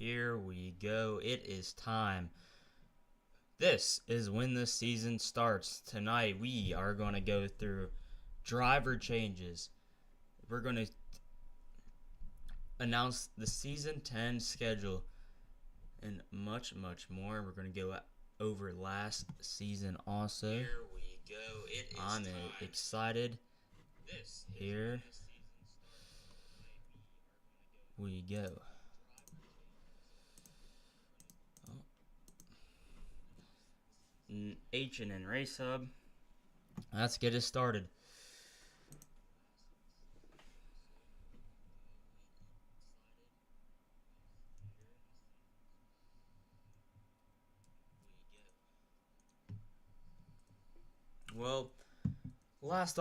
Here we go. It is time. This is when the season starts. Tonight we are going to go through driver changes. We're going to announce the season 10 schedule and much more. We're going to go over last season also. Here we go. It is I'm time. excited. This Here we go. H&N Race Hub. Let's get it started. Well, last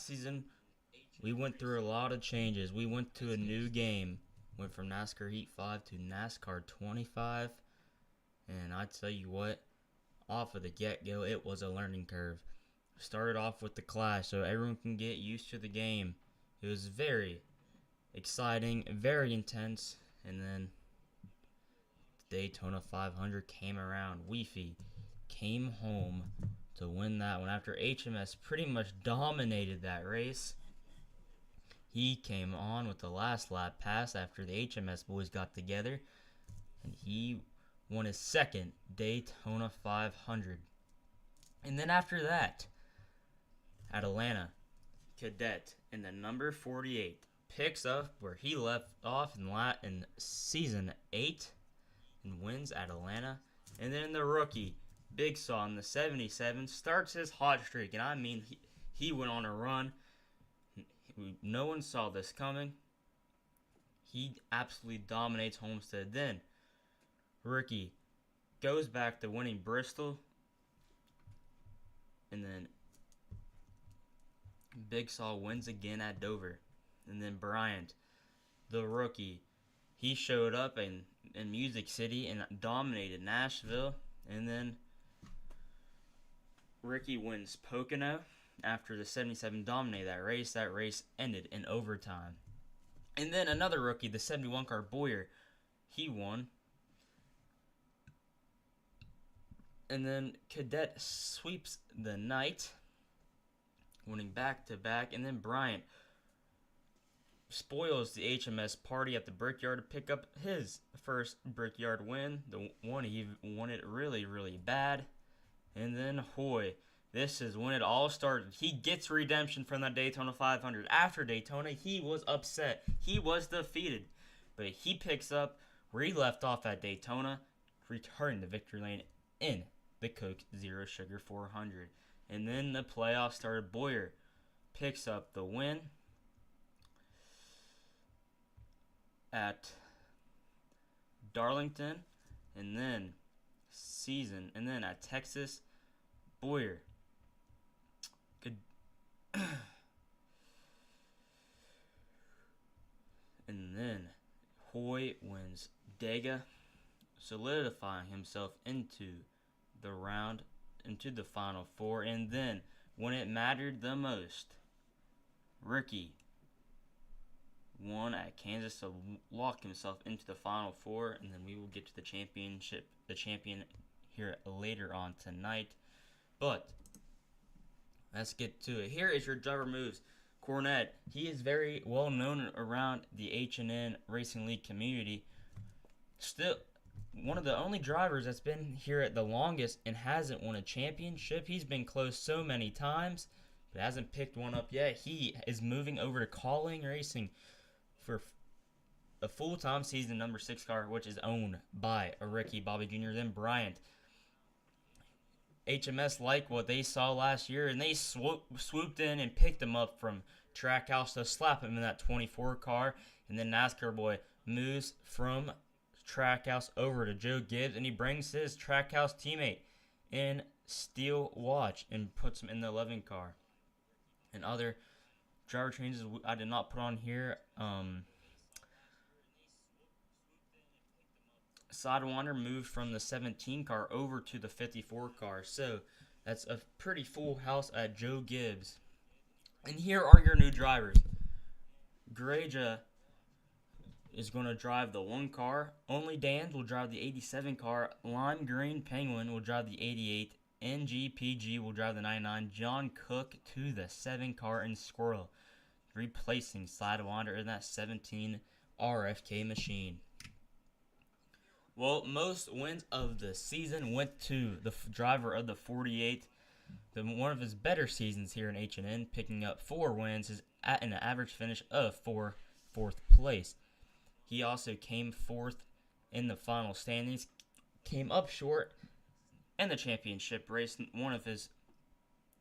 season, we went through a lot of changes. We went to a new game. Went from NASCAR Heat 5 to NASCAR 25. And I tell you what, off of the get-go, it was a learning curve. Started off with the Clash so everyone can get used to the game. It was very exciting, very intense. And then the Daytona 500 came around. Weefy came home to win that one after HMS pretty much dominated that race. He came on with the last lap pass after the HMS boys got together, and he won his second Daytona 500. And then after that, at Atlanta, Cadet in the number 48 picks up where he left off in season 8 and wins at Atlanta. And then the rookie, Big Saw in the 77, starts his hot streak. And I mean, he went on a run. No one saw this coming. He absolutely dominates Homestead. Then, rookie goes back to winning Bristol. And then Big Saw wins again at Dover. And then Bryant, the rookie, he showed up in Music City and dominated Nashville. And then Ricky wins Pocono after the 77 dominated that race. That race ended in overtime. And then another rookie, the 71 car Boyer, he won. And then Cadet sweeps the night, winning back-to-back. And then Bryant spoils the HMS party at the Brickyard to pick up his first Brickyard win. The one he won it really bad. And then Hoy, this is when it all started. He gets redemption from that Daytona 500. After Daytona, he was upset. He was defeated. But he picks up where he left off at Daytona, returning to victory lane in the Coke Zero Sugar 400. And then the playoffs started. Boyer picks up the win at Darlington, and then at Texas, Boyer could and then Hoy wins Dega, solidifying himself into the final four. And then when it mattered the most, Ricky won at Kansas to lock himself into the final four. And then we will get to the champion here later on tonight. But let's get to it. Here is your driver moves. Cornette, he is very well known around the H&N Racing League community. Still one of the only drivers that's been here at the longest and hasn't won a championship. He's been close so many times, but hasn't picked one up yet. He is moving over to Calling Racing for a full-time season number 6 car, which is owned by a Ricky Bobby Jr. Then Bryant. HMS liked what they saw last year, and they swooped in and picked him up from Trackhouse to slap him in that 24 car. And then NASCAR boy moves from Trackhouse over to Joe Gibbs, and he brings his Trackhouse teammate in Steel Watch and puts him in the 11 car. And other driver changes I did not put on here. Sidewinder moved from the 17 car over to the 54 car. So that's a pretty full house at Joe Gibbs. And here are your new drivers. Greja is going to drive the 1 car. Only Dan will drive the 87 car. Lime Green Penguin will drive the 88. NGPG will drive the 99. John Cook to the 7 car, and Squirrel replacing Sidewinder in that 17 RFK machine. Well, most wins of the season went to the driver of the 48. One of his better seasons here in H&N, picking up 4 wins, is at an average finish of fourth place. He also came 4th in the final standings, came up short in the championship race. One of his,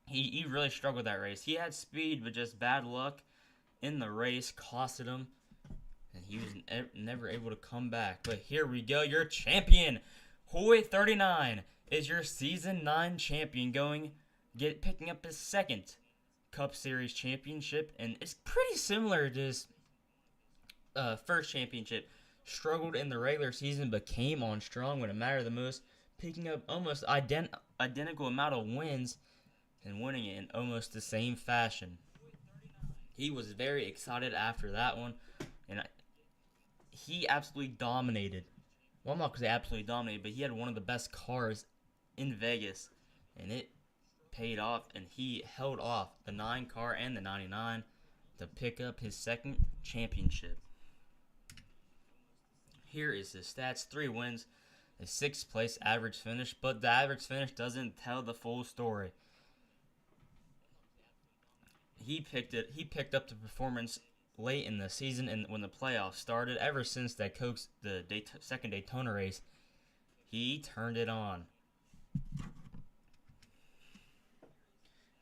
he really struggled that race. He had speed, but just bad luck in the race costed him, and he was never able to come back. But here we go, your champion, Hoy 39, is your season 9 champion, picking up his 2nd Cup Series championship, and it's pretty similar to his first championship. Struggled in the regular season, but came on strong when it mattered the most, picking up almost identical amount of wins and winning it in almost the same fashion. He was very excited after that one, and he absolutely dominated. Well, I'm not going to say absolutely dominated, but he had one of the best cars in Vegas, and it paid off, and he held off the 9 car and the 99 to pick up his 2nd championship. Here is his stats: 3 wins, a 6th place average finish, but the average finish doesn't tell the full story. He picked up the performance late in the season, and when the playoffs started, ever since the second Daytona race, he turned it on.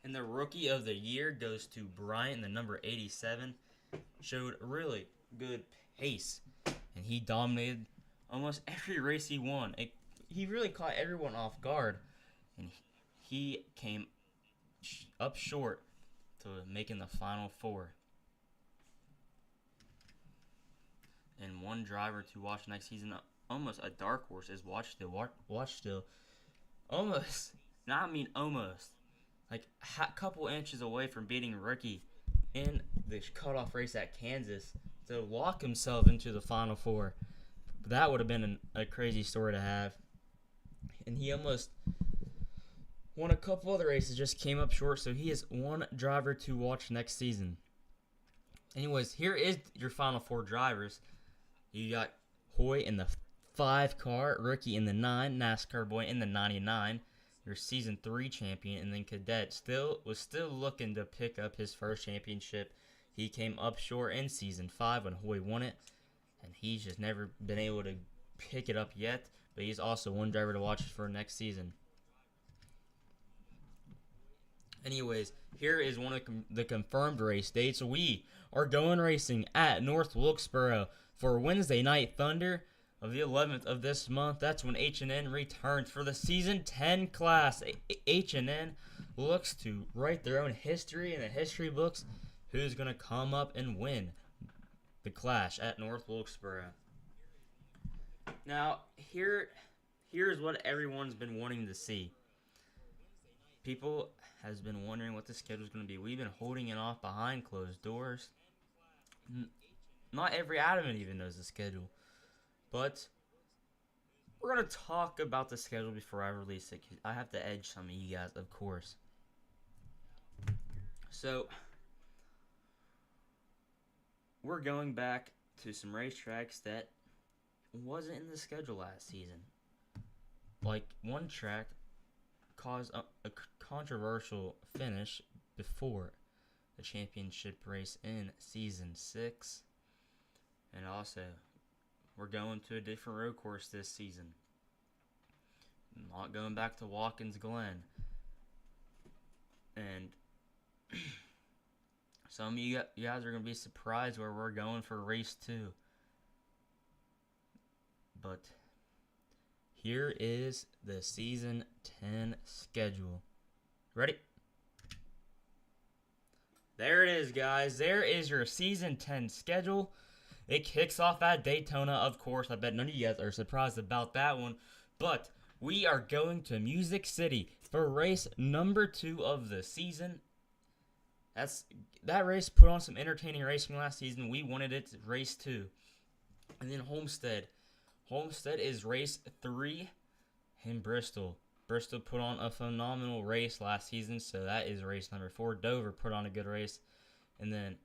And the Rookie of the Year goes to Bryant, the number 87. Showed really good pace, and he dominated almost every race he won. He really caught everyone off guard, and he came up short to making the Final 4. And one driver to watch next season, almost a dark horse, is Watch Still. Almost. Like a couple inches away from beating Rookie in the cutoff race at Kansas to lock himself into the Final 4. That would have been a crazy story to have. And he almost won a couple other races, just came up short, so he is one driver to watch next season. Anyways, here is your Final 4 drivers. You got Hoy in the 5 car, Rookie in the 9, NASCAR Boy in the 99, your Season 3 champion, and then Cadet was still looking to pick up his first championship. He came up short in Season 5 when Hoy won it, and he's just never been able to pick it up yet, but he's also one driver to watch for next season. Anyways, here is one of the confirmed race dates. We are going racing at North Wilkesboro for Wednesday Night Thunder of the 11th of this month. That's when H&N returns for the Season 10 class. H&N looks to write their own history in the history books. Who's going to come up and win the clash at North Wilkesboro? Now, here's what everyone's been wanting to see. People has been wondering what the schedule is going to be. We've been holding it off behind closed doors. Not every adamant even knows the schedule. But we're going to talk about the schedule before I release it. I have to edge some of you guys, of course. So, we're going back to some racetracks that wasn't in the schedule last season. Like, one track caused a controversial finish before the championship race in Season 6. And also, we're going to a different road course this season. Not going back to Watkins Glen. And some of you guys are going to be surprised where we're going for race 2. But here is the Season 10 schedule. Ready? There it is, guys. There is your Season 10 schedule. It kicks off at Daytona, of course. I bet none of you guys are surprised about that one. But we are going to Music City for race number 2 of the season. That race put on some entertaining racing last season. We wanted it to race 2. And then Homestead. Homestead is race 3 in Bristol. Bristol put on a phenomenal race last season, so that is race number 4. Dover put on a good race. And then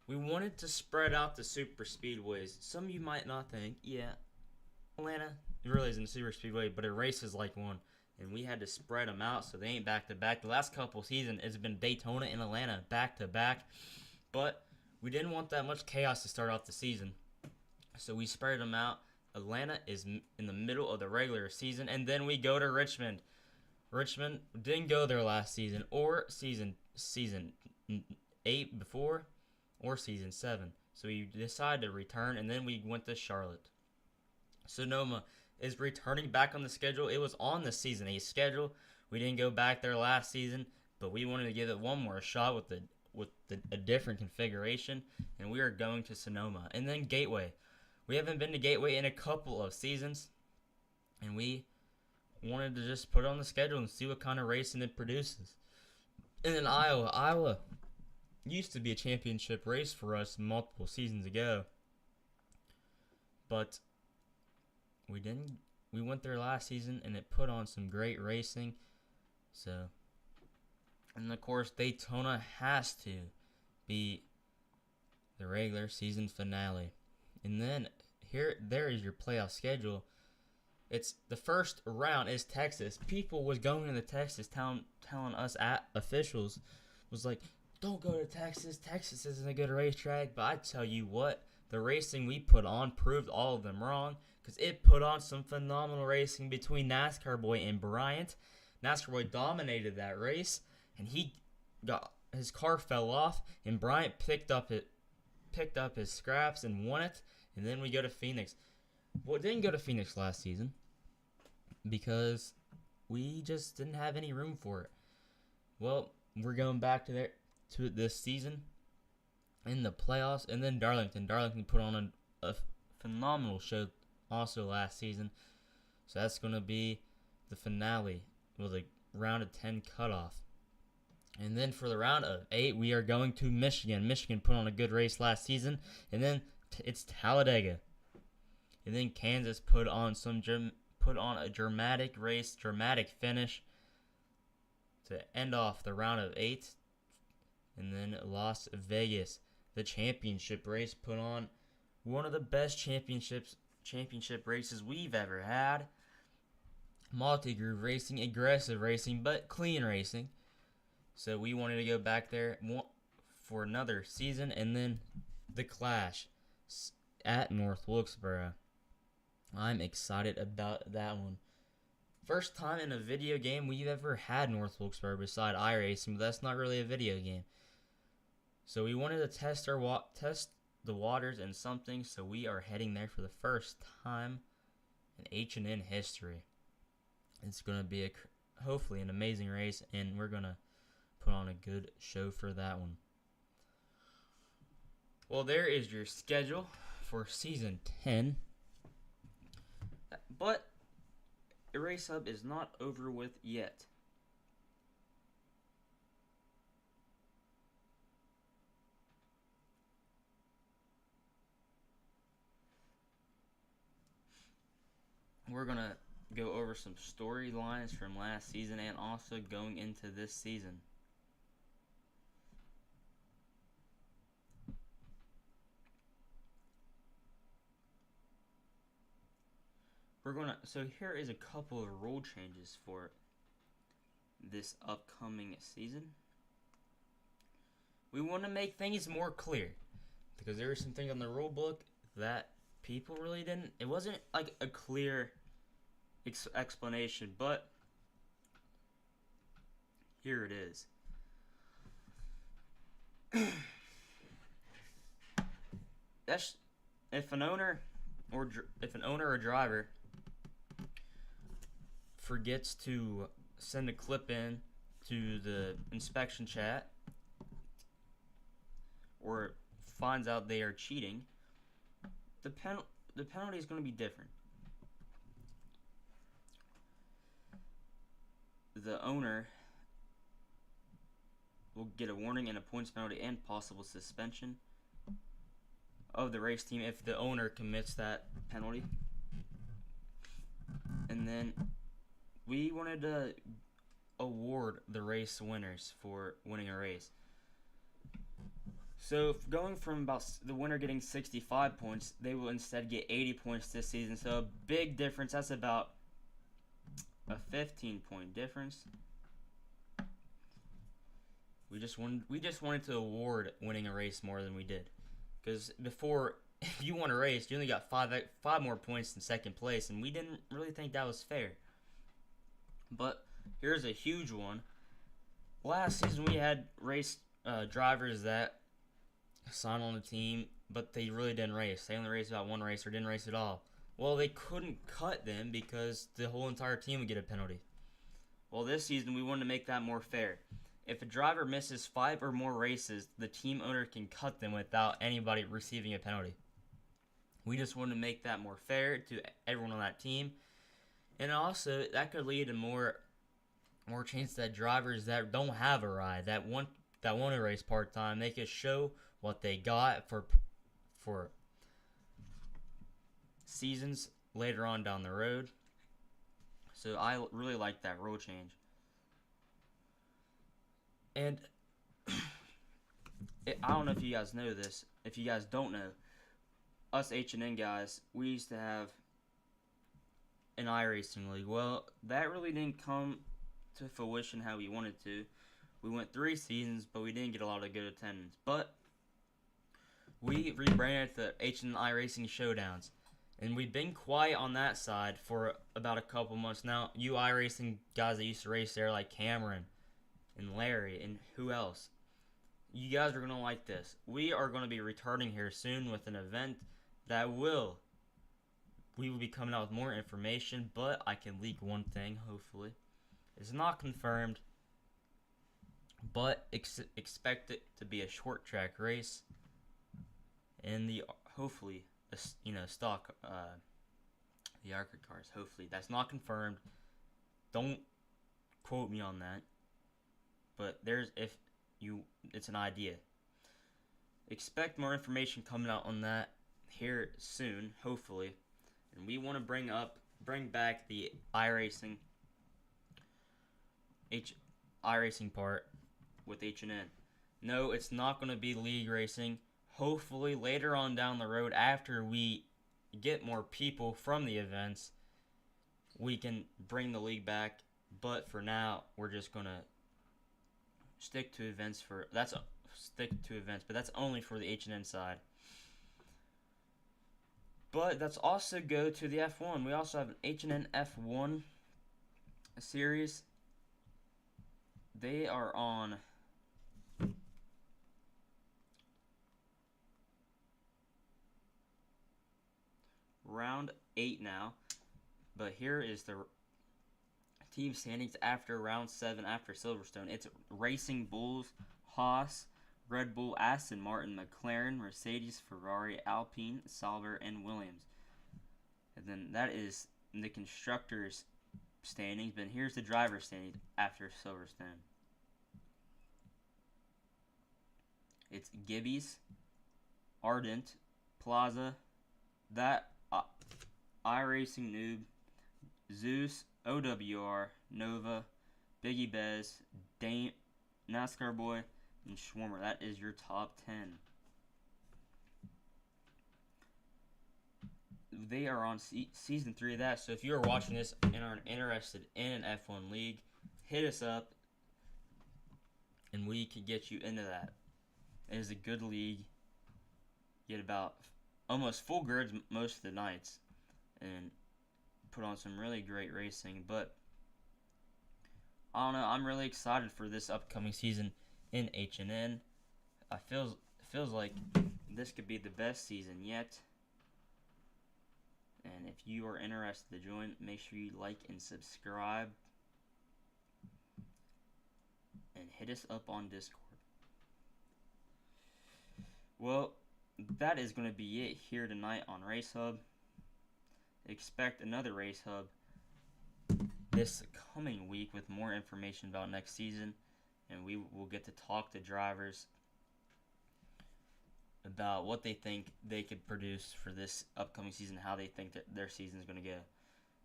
we wanted to spread out the super speedways. Some of you might not think, yeah, Atlanta really isn't a super speedway, but it races like one. And we had to spread them out so they ain't back to back. The last couple seasons, it's been Daytona and Atlanta back to back. But we didn't want that much chaos to start off the season, so we spread them out. Atlanta is in the middle of the regular season, and then we go to Richmond. Richmond didn't go there last season, or season 8 before, or season 7. So we decided to return, and then we went to Charlotte. Sonoma is returning back on the schedule. It was on the season 8 schedule. We didn't go back there last season, but we wanted to give it one more shot with a different configuration, and we are going to Sonoma. And then Gateway. We haven't been to Gateway in a couple of seasons, and we wanted to just put it on the schedule and see what kind of racing it produces. And then Iowa. Iowa used to be a championship race for us multiple seasons ago, but we didn't. We went there last season, and it put on some great racing. So, and of course, Daytona has to be the regular season finale. And then there is your playoff schedule. It's the first round is Texas. People was going to the Texas telling us officials was like, don't go to Texas. Texas isn't a good racetrack. But I tell you what, the racing we put on proved all of them wrong, because it put on some phenomenal racing between NASCAR Boy and Bryant. NASCAR Boy dominated that race, and his car fell off, and Bryant picked up his scraps and won it. And then we go to Phoenix. Well, it didn't go to Phoenix last season because we just didn't have any room for it. Well, we're going back to this season in the playoffs. And then Darlington. Darlington put on a phenomenal show also last season. So that's going to be the finale with a round of 10 cutoff. And then for the round of 8, we are going to Michigan. Michigan put on a good race last season. And then it's Talladega. And then Kansas put on a dramatic race, dramatic finish to end off the round of 8. And then Las Vegas, the championship race, put on one of the best championship races we've ever had. Multi-groove racing, aggressive racing, but clean racing. So we wanted to go back there for another season. And then the Clash at North Wilkesboro. I'm excited about that one. First time in a video game we've ever had North Wilkesboro beside iRacing, but that's not really a video game. So we wanted to test the waters and something, so we are heading there for the first time in H&N history. It's going to be hopefully an amazing race, and we're going to put on a good show for that one. Well, there is your schedule for Season 10. But the Race Hub is not over with yet. We're going to go over some storylines from last season and also going into this season. So here is a couple of rule changes for this upcoming season. We want to make things more clear, because there are some things on the rule book that people really didn't. It wasn't like a clear explanation, but here it is. If an owner or driver forgets to send a clip in to the inspection chat, or finds out they are cheating, the penalty is going to be different. The owner will get a warning and a points penalty and possible suspension. of the race team if the owner commits that penalty. And then we wanted to award the race winners for winning a race. So going from about the winner getting 65 points, they will instead get 80 points this season. So a big difference. That's about a 15-point difference. We just wanted to award winning a race more than we did, because before, if you won a race, you only got five more points than second place, and we didn't really think that was fair. But here's a huge one. Last season we had race drivers that signed on the team, but they really didn't race. They only raced about one race or didn't race at all. Well, they couldn't cut them because the whole entire team would get a penalty. Well, this season we wanted to make that more fair. If a driver misses 5 or more races, the team owner can cut them without anybody receiving a penalty. We just wanted to make that more fair to everyone on that team. And also, that could lead to more chance that drivers that don't have a ride, that want to race part-time, they could show what they got for seasons later on down the road. So I really like that rule change. And I don't know if you guys know this. If you guys don't know, us H&N guys, we used to have an iRacing league. Well, that really didn't come to fruition how we wanted to. We went 3 seasons, but we didn't get a lot of good attendance. But we rebranded the H&N iRacing Showdowns, and we've been quiet on that side for about a couple months now. You iRacing guys that used to race there, like Cameron and Larry and who else, you guys are going to like this. We are going to be returning here soon with an event that we will be coming out with more information, but I can leak one thing, hopefully. It's not confirmed, but expect it to be a short track race, and hopefully stock the ARCA cars. Hopefully that's not confirmed. Don't quote me on that, but it's an idea. Expect more information coming out on that here soon, hopefully. And we want to bring back the iRacing part with H&N. No, it's not going to be league racing. Hopefully later on down the road, after we get more people from the events, we can bring the league back. But for now, we're just going to stick to events, but that's only for the H&N side. But let's also go to the F1. We also have an H&N F1 series. They are on round 8 now. But here is the team standings after round 7 after Silverstone. It's Racing Bulls, Haas, Red Bull, Aston Martin, McLaren, Mercedes, Ferrari, Alpine, Sauber, and Williams. And then that is the constructors' standings. But here's the driver's standings after Silverstone. It's Gibby's, Ardent, Plaza, that iRacing Noob, Zeus, OWR, Nova, Biggie Bez, Dame, NASCAR Boy, and Schwarmer. That is your top 10. They are on season 3 of that. So if you are watching this and are interested in an F1 league, hit us up and we can get you into that. It is a good league. You get about almost full grids most of the nights and put on some really great racing. But I don't know, I'm really excited for this upcoming season in H&N. Feels like this could be the best season yet. And if you are interested to join, make sure you like and subscribe. And hit us up on Discord. Well, that is going to be it here tonight on Race Hub. Expect another Race Hub this coming week with more information about next season. And we will get to talk to drivers about what they think they could produce for this upcoming season, how they think that their season is going to go.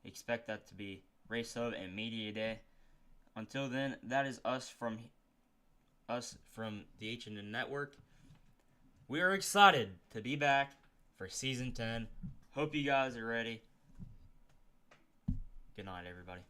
Expect that to be Race Hub and Media Day. Until then, that is us from the H&N Network. We are excited to be back for Season 10. Hope you guys are ready. Good night, everybody.